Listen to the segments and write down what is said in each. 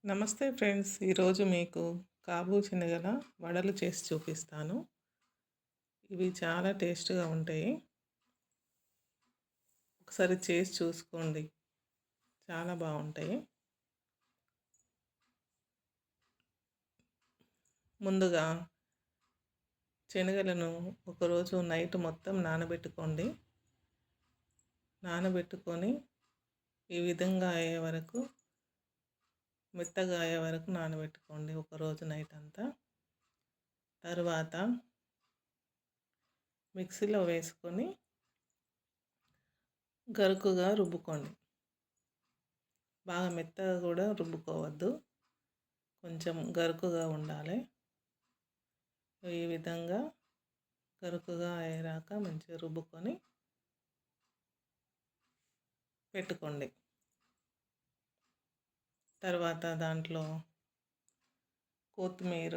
నమస్తే ఫ్రెండ్స్. ఈరోజు మీకు కాబూ శనగల వడలు చేసి చూపిస్తాను. ఇవి చాలా టేస్ట్‌గా ఉంటాయి. ఒకసారి చేసి చూసుకోండి. చాలా బాగుంటాయి. ముందుగా శనగలను ఒకరోజు నైట్ మొత్తం నానబెట్టుకోండి. నానబెట్టుకొని ఈ విధంగా అయ్యే వరకు, మెత్తగా అయ్యే వరకు నానబెట్టుకోండి ఒకరోజు నైట్ అంతా. తర్వాత మిక్సీలో వేసుకొని గరుకుగా రుబ్బుకోండి. బాగా మెత్తగా కూడా రుబ్బుకోవద్దు, కొంచెం గరుకుగా ఉండాలి. ఈ విధంగా గరుకుగా అయ్యాక మంచిగా రుబ్బుకొని పెట్టుకోండి. తర్వాత దాంట్లో కొత్తిమీర,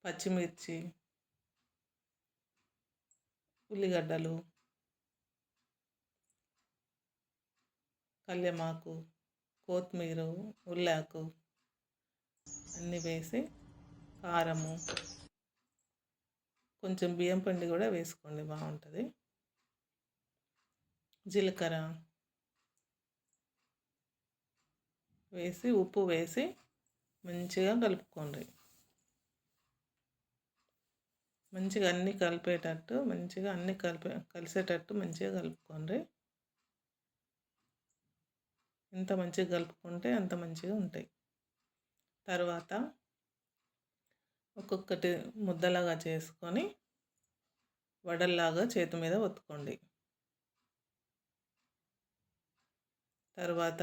పచ్చిమిర్చి, ఉల్లిగడ్డలు, కల్యమాకు, కొత్తిమీర, ఉల్లాకు అన్నీ వేసి, కారము, కొంచెం బియ్యం పిండి కూడా వేసుకోండి, బాగుంటుంది. జీలకర్ర వేసి, ఉప్పు వేసి మంచిగా కలుపుకోండి. మంచిగా అన్నీ కలిపేటట్టు, మంచిగా అన్నీ కలిసేటట్టు మంచిగా కలుపుకోండి. ఎంత మంచిగా కలుపుకుంటే అంత మంచిగా ఉంటాయి. తర్వాత ఒక్కొక్కటి ముద్దలాగా చేసుకొని వడల్లాగా చేతి మీద ఒత్తుకోండి. తర్వాత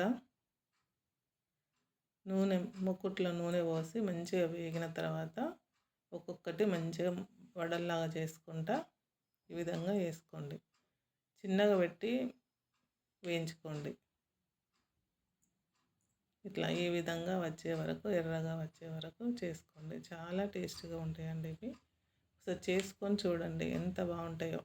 ముక్కుట్లో నూనె పోసి మంచిగా వేగిన తర్వాత ఒక్కొక్కటి మంచిగా వడల్లాగా చేసుకుంటా ఈ విధంగా వేసుకోండి. చిన్నగా పెట్టి వేయించుకోండి. ఇట్లా ఈ విధంగా వచ్చే వరకు, ఎర్రగా వచ్చే వరకు చేసుకోండి. చాలా టేస్ట్గా ఉంటాయండి ఇవి. ఒకసారి చేసుకొని చూడండి ఎంత బాగుంటాయో.